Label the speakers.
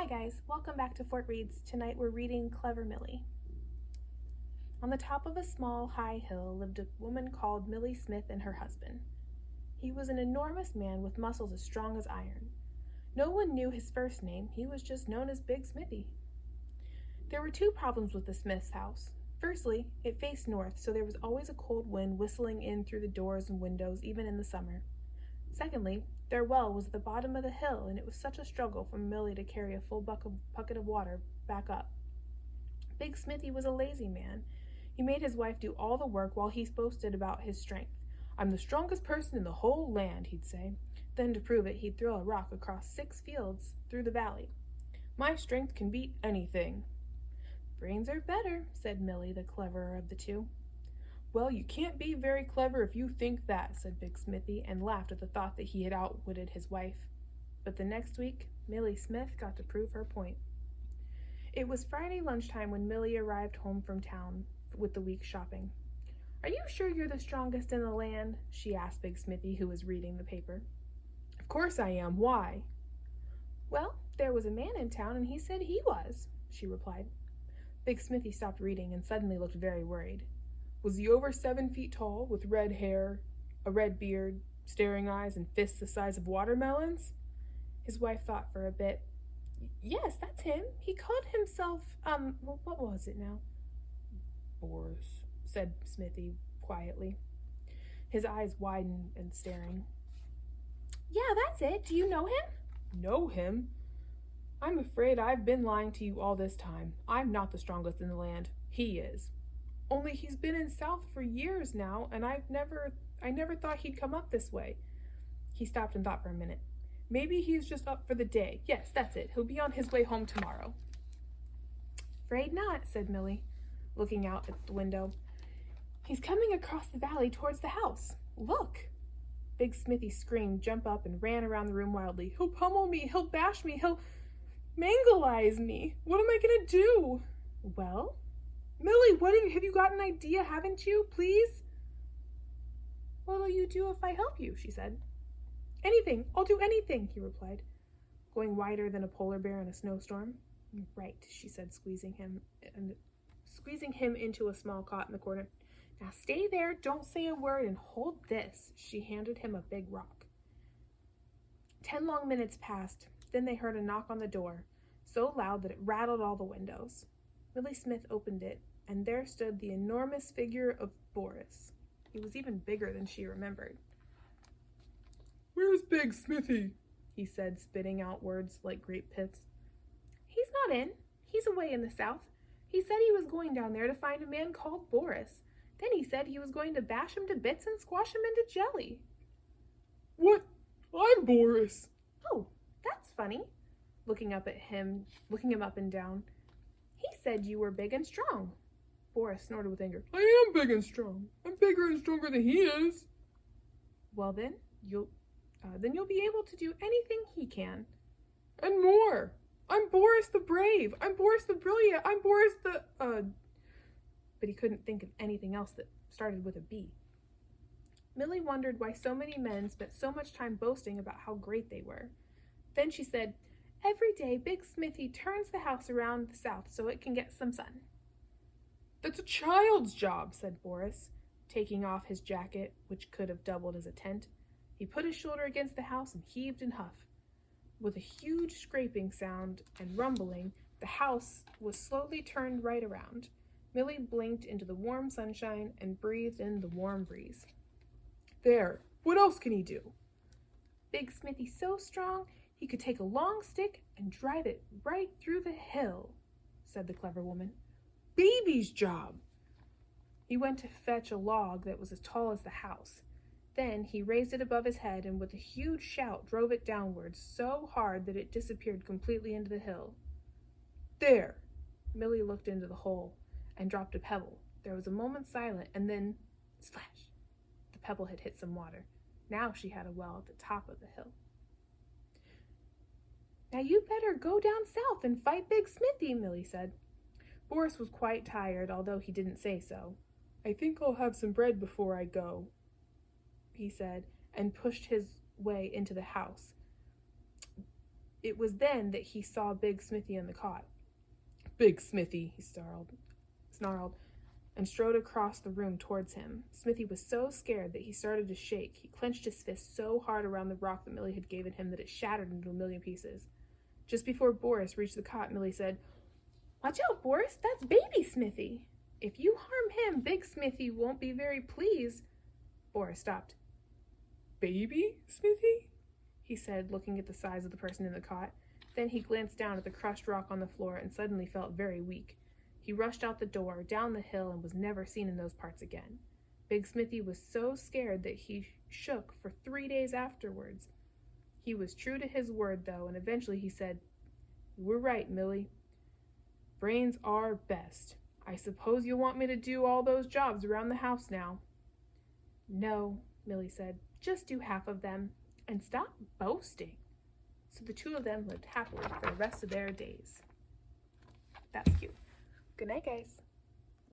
Speaker 1: guys, welcome back to Fort Reads. Tonight we're reading Clever Millie. On the top of a small, high hill lived a woman called Millie Smith and her husband. He was an enormous man with muscles as strong as iron. No one knew his first name, he was just known as Big Smithy. There were two problems with the Smith's house. Firstly, it faced north, so there was always a cold wind whistling in through the doors and windows, even in the summer. Secondly, their well was at the bottom of the hill, and it was such a struggle for Millie to carry a full bucket of water back up. Big Smithy was a lazy man. He made his wife do all the work while he boasted about his strength. "I'm the strongest person in the whole land," he'd say. Then to prove it, he'd throw a rock across 6 fields through the valley. "My strength can beat anything." "Brains are better," said Millie, the cleverer of the two. "Well, you can't be very clever if you think that," said Big Smithy, and laughed at the thought that he had outwitted his wife. But the next week, Millie Smith got to prove her point. It was Friday lunchtime when Millie arrived home from town with the week's shopping. "Are you sure you're the strongest in the land?" she asked Big Smithy, who was reading the paper. "Of course I am. Why?" "Well, there was a man in town, and he said he was," she replied. Big Smithy stopped reading and suddenly looked very worried. "Was he over 7 feet tall, with red hair, a red beard, staring eyes, and fists the size of watermelons?" His wife thought for a bit. "Yes, that's him. He called himself, what was it now?" "Boris," said Smithy quietly. His eyes widened and staring. "Yeah, that's it. Do you know him?" "Know him? I'm afraid I've been lying to you all this time. I'm not the strongest in the land. He is. Only he's been in South for years now, and I never thought he'd come up this way." He stopped and thought for a minute. "Maybe he's just up for the day. Yes, that's it. He'll be on his way home tomorrow." "Afraid not," said Millie, looking out at the window. "He's coming across the valley towards the house. Look!" Big Smithy screamed, jumped up, and ran around the room wildly. "He'll pummel me. He'll bash me. He'll mangleize me. What am I going to do?" "Well, Millie, have you got an idea, haven't you? Please?" "What'll you do if I help you?" she said. "Anything. I'll do anything," he replied, going whiter than a polar bear in a snowstorm. "Right," she said, squeezing him into a small cot in the corner. "Now stay there, don't say a word, and hold this." She handed him a big rock. 10 long minutes passed. Then they heard a knock on the door, so loud that it rattled all the windows. Millie Smith opened it, and there stood the enormous figure of Boris. He was even bigger than she remembered. "Where's Big Smithy?" he said, spitting out words like great pits. "He's not in. He's away in the south. He said he was going down there to find a man called Boris. Then he said he was going to bash him to bits and squash him into jelly." "What? I'm Boris." "Oh, that's funny," looking him up and down. "He said you were big and strong." Boris snorted with anger. "I am big and strong. I'm bigger and stronger than he is." "Well then you'll be able to do anything he can." "And more. I'm Boris the Brave. I'm Boris the Brilliant. I'm Boris the, But he couldn't think of anything else that started with a B. Millie wondered why so many men spent so much time boasting about how great they were. Then she said, "Every day Big Smithy turns the house around the south so it can get some sun." "That's a child's job," said Boris, taking off his jacket, which could have doubled as a tent. He put his shoulder against the house and heaved and huffed. With a huge scraping sound and rumbling, the house was slowly turned right around. Millie blinked into the warm sunshine and breathed in the warm breeze. "There, what else can he do?" "Big Smithy's so strong, he could take a long stick and drive it right through the hill," said the clever woman. "Baby's job." He went to fetch a log that was as tall as the house. Then he raised it above his head and with a huge shout drove it downwards so hard that it disappeared completely into the hill. "There!" Millie looked into the hole and dropped a pebble. There was a moment's silence, and then, splash! The pebble had hit some water. Now she had a well at the top of the hill. "Now you better go down south and fight Big Smithy," Millie said. Boris was quite tired, although he didn't say so. "I think I'll have some bread before I go," he said, and pushed his way into the house. It was then that he saw Big Smithy in the cot. "Big Smithy," he snarled, and strode across the room towards him. Smithy was so scared that he started to shake. He clenched his fist so hard around the rock that Millie had given him that it shattered into a million pieces. Just before Boris reached the cot, Millie said, "Watch out, Boris, that's baby Smithy. If you harm him, Big Smithy won't be very pleased." Boris stopped. "Baby Smithy?" he said, looking at the size of the person in the cot. Then he glanced down at the crushed rock on the floor and suddenly felt very weak. He rushed out the door, down the hill, and was never seen in those parts again. Big Smithy was so scared that he shook for 3 days afterwards. He was true to his word, though, and eventually he said, "You were right, Millie. Brains are best. I suppose you'll want me to do all those jobs around the house now." "No," Millie said, "just do half of them, and stop boasting." So the two of them lived happily for the rest of their days. That's cute. Good night, guys.